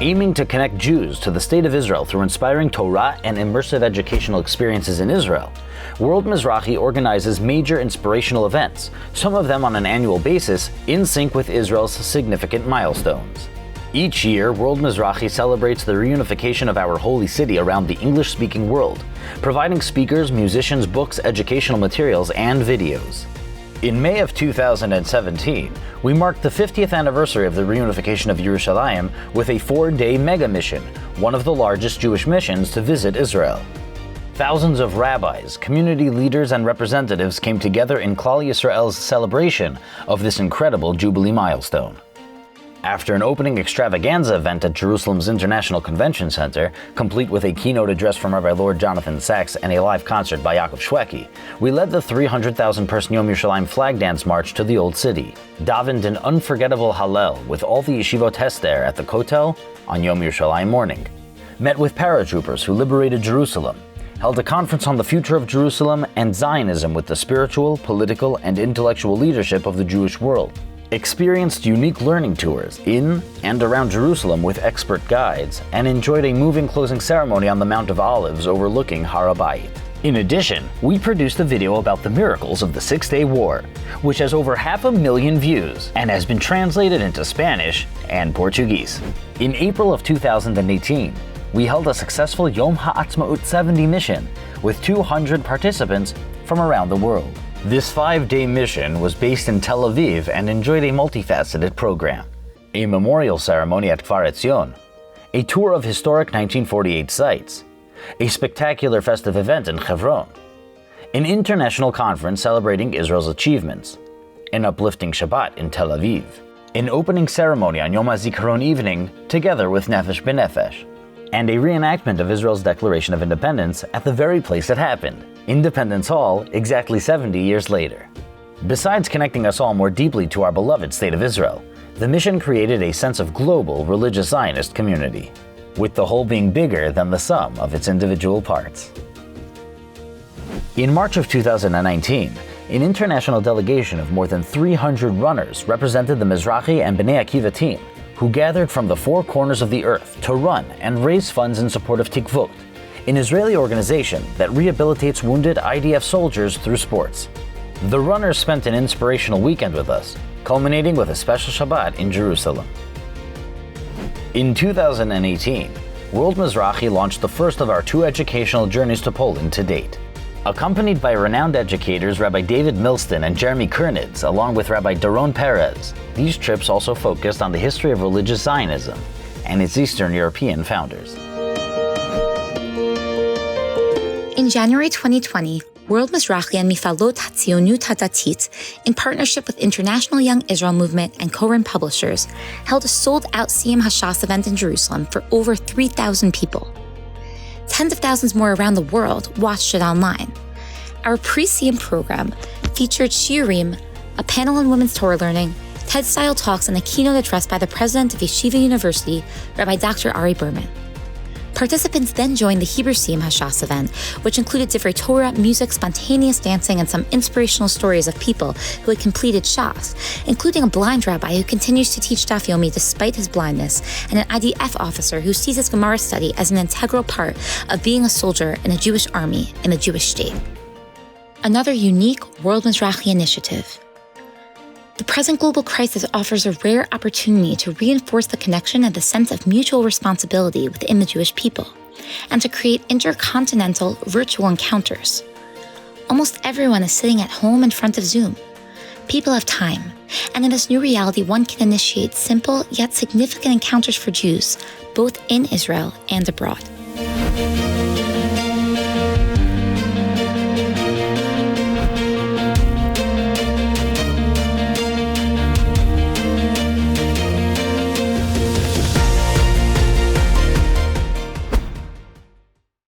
Aiming to connect Jews to the State of Israel through inspiring Torah and immersive educational experiences in Israel, World Mizrachi organizes major inspirational events, some of them on an annual basis, in sync with Israel's significant milestones. Each year, World Mizrachi celebrates the reunification of our holy city around the English-speaking world, providing speakers, musicians, books, educational materials, and videos. In May of 2017, we marked the 50th anniversary of the reunification of Yerushalayim with a 4-day mega mission, one of the largest Jewish missions to visit Israel. Thousands of rabbis, community leaders, and representatives came together in Klal Yisrael's celebration of this incredible Jubilee milestone. After an opening extravaganza event at Jerusalem's International Convention Center, complete with a keynote address from Rabbi Lord Jonathan Sachs and a live concert by Yaakov Shweki, we led the 300,000-person Yom Yerushalayim flag dance march to the Old City, davened an unforgettable Hallel with all the yeshivot Hester at the Kotel on Yom Yerushalayim morning, met with paratroopers who liberated Jerusalem, held a conference on the future of Jerusalem and Zionism with the spiritual, political, and intellectual leadership of the Jewish world, experienced unique learning tours in and around Jerusalem with expert guides, and enjoyed a moving closing ceremony on the Mount of Olives overlooking Har HaBayit. In addition, we produced a video about the miracles of the Six-Day War, which has over 500,000 views and has been translated into Spanish and Portuguese. In April of 2018, we held a successful Yom HaAtzmaut 70 mission with 200 participants from around the world. This 5-day mission was based in Tel Aviv and enjoyed a multifaceted program: a memorial ceremony at Kfar Etzion, a tour of historic 1948 sites, a spectacular festive event in Hebron, an international conference celebrating Israel's achievements, an uplifting Shabbat in Tel Aviv, an opening ceremony on Yom HaZikaron evening together with Nefesh B'Nefesh, and a reenactment of Israel's Declaration of Independence at the very place it happened, Independence Hall, exactly 70 years later. Besides connecting us all more deeply to our beloved State of Israel, the mission created a sense of global religious Zionist community, with the whole being bigger than the sum of its individual parts. In March of 2019, an international delegation of more than 300 runners represented the Mizrachi and Bnei Akiva team, who gathered from the 4 corners of the earth to run and raise funds in support of Tikvot, an Israeli organization that rehabilitates wounded IDF soldiers through sports. The runners spent an inspirational weekend with us, culminating with a special Shabbat in Jerusalem. In 2018, World Mizrachi launched the first of our 2 educational journeys to Poland to date. Accompanied by renowned educators Rabbi David Milston and Jeremy Kernitz, along with Rabbi Doron Perez, these trips also focused on the history of religious Zionism and its Eastern European founders. In January 2020, World Mizrachi and Mifalot HaTzionut HaDatit, in partnership with International Young Israel Movement and Koren Publishers, held a sold-out Siyum HaShas event in Jerusalem for over 3,000 people. Tens of thousands more around the world watched it online. Our pre-Siyum program featured shiurim, a panel on women's Torah learning, TED-style talks, and a keynote address by the president of Yeshiva University, Rabbi Dr. Ari Berman. Participants then joined the Hebrew Siyum HaShas event, which included divrei Torah, music, spontaneous dancing, and some inspirational stories of people who had completed Shas, including a blind rabbi who continues to teach Daf Yomi despite his blindness, and an IDF officer who sees his Gemara study as an integral part of being a soldier in a Jewish army in the Jewish state. Another unique World Mizrachi initiative. The present global crisis offers a rare opportunity to reinforce the connection and the sense of mutual responsibility within the Jewish people, and to create intercontinental virtual encounters. Almost everyone is sitting at home in front of Zoom. People have time, and in this new reality, one can initiate simple yet significant encounters for Jews, both in Israel and abroad.